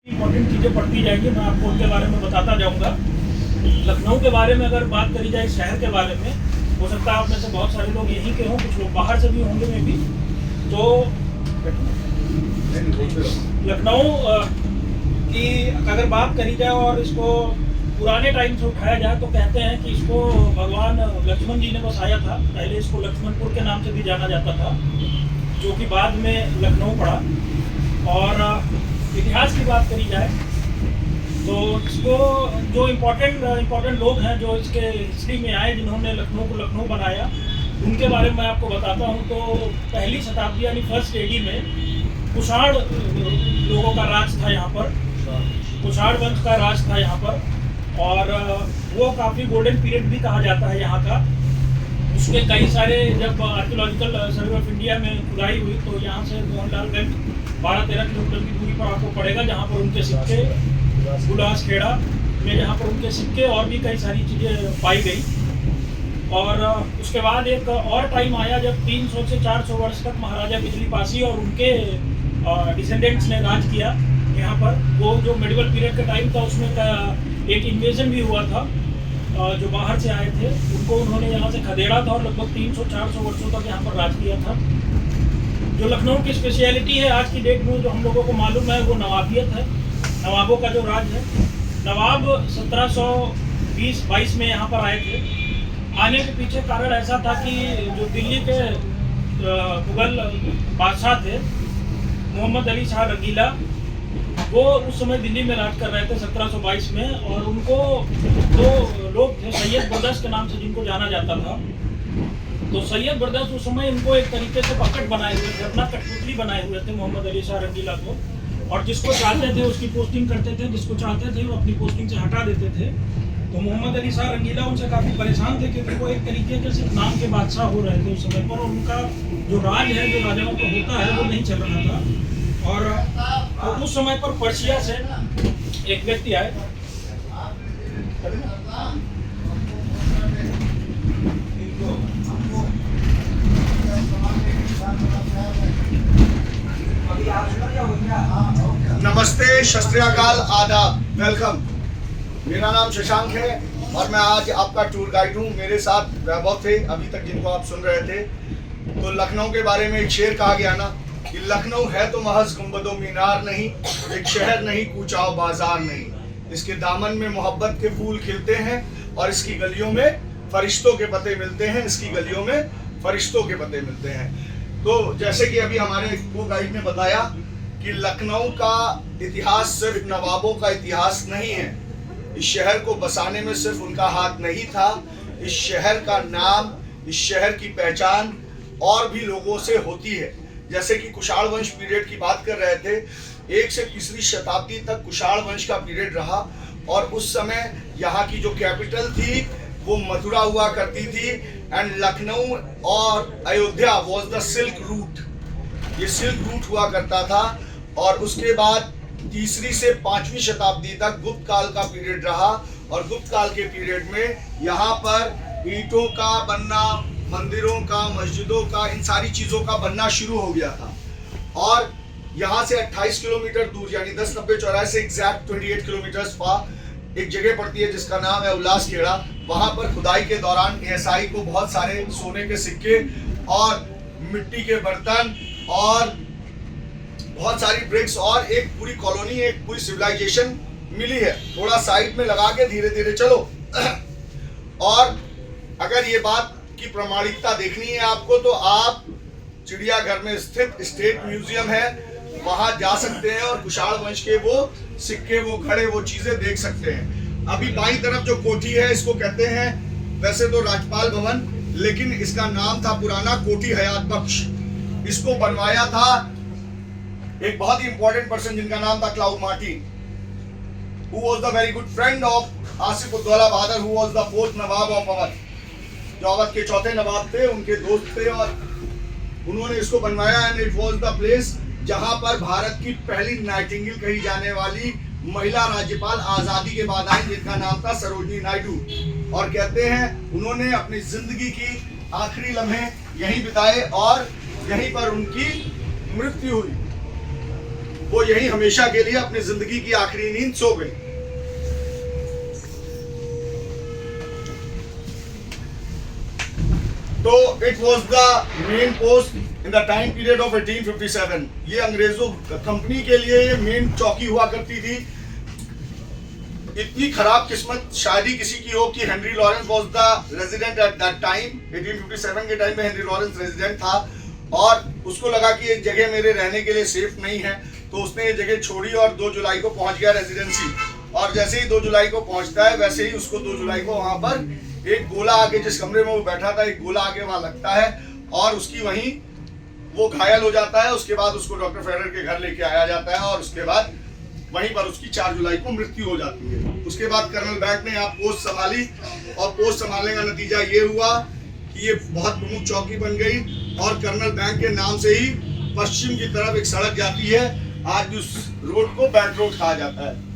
Important चीज़ें पढ़ती जाएंगी, मैं आपको उनके बारे में बताता जाऊंगा। लखनऊ के बारे में अगर बात करी जाए, शहर के बारे में, हो सकता है आप में से बहुत सारे लोग यहीं के हों, कुछ लोग बाहर से भी होंगे में भी। तो लखनऊ की अगर बात करी जाए और इसको पुराने टाइम से उठाया जाए तो कहते हैं कि इसको भगवान लक्ष्मण जी ने बसाया था। पहले इसको लक्ष्मणपुर के नाम से भी जाना जाता था, जो कि बाद में लखनऊ पड़ा। और इतिहास की बात करी जाए तो इसको जो इम्पोर्टेंट लोग हैं जो इसके हिस्ट्री में आए, जिन्होंने लखनऊ को लखनऊ बनाया, उनके बारे में मैं आपको बताता हूँ। तो पहली शताब्दी यानी फर्स्ट एडी में कुषाण लोगों का राज था यहाँ पर, कुषाण वंश का राज था यहाँ पर। और वो काफ़ी गोल्डन पीरियड भी कहा जाता है यहाँ का। उसके कई सारे, जब आर्कियोलॉजिकल सर्वे ऑफ इंडिया में खुदाई हुई तो यहाँ से मोहनलालगंज 12-13 किलोमीटर की दूरी पर आपको पड़ेगा, जहाँ पर उनके सिक्के, गुलास खेड़ा में जहाँ पर उनके सिक्के और भी कई सारी चीज़ें पाई गई। और उसके बाद एक और टाइम आया जब 300 से 400 वर्ष तक महाराजा बिजली पासी और उनके डिसेंडेंट्स ने राज किया यहाँ पर। वो जो मेडिवल पीरियड का टाइम था, उसमें एक इन्वेजन भी हुआ था। जो बाहर से आए थे उनको उन्होंने यहाँ से खदेड़ा था और लगभग 300-400 वर्षों तक यहाँ पर राज किया था। जो लखनऊ की स्पेशलिटी है आज की डेट में, जो हम लोगों को मालूम है, वो नवाबियत है, नवाबों का जो राज है। नवाब 1720-22 में यहाँ पर आए थे। आने के पीछे कारण ऐसा था कि जो दिल्ली के मुगल बादशाह थे, मोहम्मद अली शाह रंगीला, वो उस समय दिल्ली में राज कर रहे थे 1722 में। और उनको दो लोग थे, सैयद ब्रदर्स के नाम से जिनको जाना जाता था। तो सैयद ब्रदर्स उस समय इनको एक तरीके से पकड़ बनाए हुए थे, अपना कठपुतली बनाए हुए थे मोहम्मद अली शाह रंगीला को। और जिसको चाहते थे उसकी पोस्टिंग करते थे, जिसको चाहते थे वो अपनी पोस्टिंग से हटा देते थे। तो मोहम्मद अली शाह रंगीला उनसे काफ़ी परेशान थे, क्योंकि वो एक तरीके के सिर्फ नाम के बादशाह हो रहे थे उस समय पर। और उनका जो राज है, जो राजाओं का होता है, वो नहीं चल रहा था। और तो उस समय पर पर्शिया से एक व्यक्ति आए, नमस्ते, सत श्री अकाल, आदाब, वेलकम। मेरा नाम शशांक है और मैं आज आपका टूर गाइड हूँ। मेरे साथ वैभव थे अभी तक, जिनको आप सुन रहे थे। तो लखनऊ के बारे में एक शेर कहा गया ना कि लखनऊ है तो महज गुंबदो मीनार नहीं, एक शहर नहीं, कूचाओ बाजार नहीं। इसके दामन में मोहब्बत के फूल खिलते हैं और इसकी गलियों में फरिश्तों के पते मिलते हैं, इसकी गलियों में फरिश्तों के पते मिलते हैं। तो जैसे कि अभी हमारे टूर गाइड ने बताया कि लखनऊ का इतिहास सिर्फ नवाबों का इतिहास नहीं है। इस शहर को बसाने में सिर्फ उनका हाथ नहीं था। इस शहर का नाम, इस शहर की पहचान और भी लोगों से होती है। जैसे कि कुषाण वंश पीरियड की बात कर रहे थे, 1 से 3वीं शताब्दी तक कुषाण वंश का पीरियड रहा। और उस समय यहाँ की जो कैपिटल थी वो मथुरा हुआ करती थी। एंड लखनऊ और Ayodhya was the silk route, ये सिल्क रूट हुआ करता था। और उसके बाद 3वीं से 5वीं शताब्दी तक गुप्त काल का पीरियड रहा। और गुप्त काल के पीरियड में यहाँ पर ईंटों का बनना, मंदिरों का, मस्जिदों का, इन सारी चीज़ों का बनना शुरू हो गया था। और यहाँ से 28 किलोमीटर दूर यानी 1090 चौराहे से एग्जैक्ट 28 किलोमीटर पार एक जगह पड़ती है जिसका नाम है उल्लास खेड़ा। वहाँ पर खुदाई के दौरान एएसआई को बहुत सारे सोने के सिक्के और मिट्टी के बर्तन और बहुत सारी ब्रिक्स और एक पूरी कॉलोनी, एक पूरी सिविलाइजेशन मिली है। थोड़ा साइड में लगा के धीरे धीरे चलो। और अगर ये बात की प्रामाणिकता देखनी है आपको तो आप चिड़ियाघर में स्थित स्टेट म्यूजियम है, वहां जा सकते हैं और कुषाण वंश के वो सिक्के, वो घड़े, वो चीजें देख सकते हैं। अभी बाईं तरफ जो कोठी है, इसको कहते हैं वैसे तो राज्यपाल भवन, लेकिन इसका नाम था पुराना कोठी हयात बख्श। इसको बनवाया था एक बहुत ही इंपॉर्टेंट पर्सन जिनका नाम था cloud Martin, who was the very good friend of Asif ud-Daula Bahadur, who was the 4th Nawab of Awadh, जो अवध के 4थे नवाब थे, उनके दोस्त थे। और उन्होंने इसको बनवाया। And it was the place जहां पर भारत की पहली नाइटिंगेल कही जाने वाली महिला राज्यपाल आजादी के बाद आई, जिनका नाम था सरोजनी नायडू। और कहते हैं उन्होंने अपनी जिंदगी की आखिरी लम्हे यहीं बिताए और यहीं पर उनकी मृत्यु हुई। वो यही हमेशा के लिए अपनी जिंदगी की आखिरी नींद सो गई। तो it was the main post in the time period of 1857। ये अंग्रेजों कंपनी के लिए ये मेन चौकी हुआ करती थी। इतनी खराब किस्मत शायद ही किसी की हो कि Henry Lawrence was the resident at that time. 1857 के टाइम में हेनरी लॉरेंस रेजिडेंट था और उसको लगा कि ये जगह मेरे रहने के लिए सेफ नहीं है, तो उसने ये जगह छोड़ी और 2 जुलाई को पहुंच गया रेजिडेंसी। और जैसे ही 2 जुलाई को पहुंचता है वैसे ही उसको 2 जुलाई को वहां पर एक गोला आके, जिस कमरे में वो बैठा था, एक गोला आके वहां लगता है और उसकी वहीं वो घायल हो जाता है। उसके बाद उसको डॉक्टर फेडर के घर लेके आया जाता है और उसके बाद वहीं पर उसकी 4 जुलाई को मृत्यु हो जाती है। उसके बाद कर्नल बैंक ने यहाँ पोस्ट संभाली और पोस्ट संभालने का नतीजा ये हुआ कि ये बहुत प्रमुख चौकी बन गई और कर्नल बैंक के नाम से ही पश्चिम की तरफ एक सड़क जाती है। आज उस रोड को बैंक रोड कहा जाता है।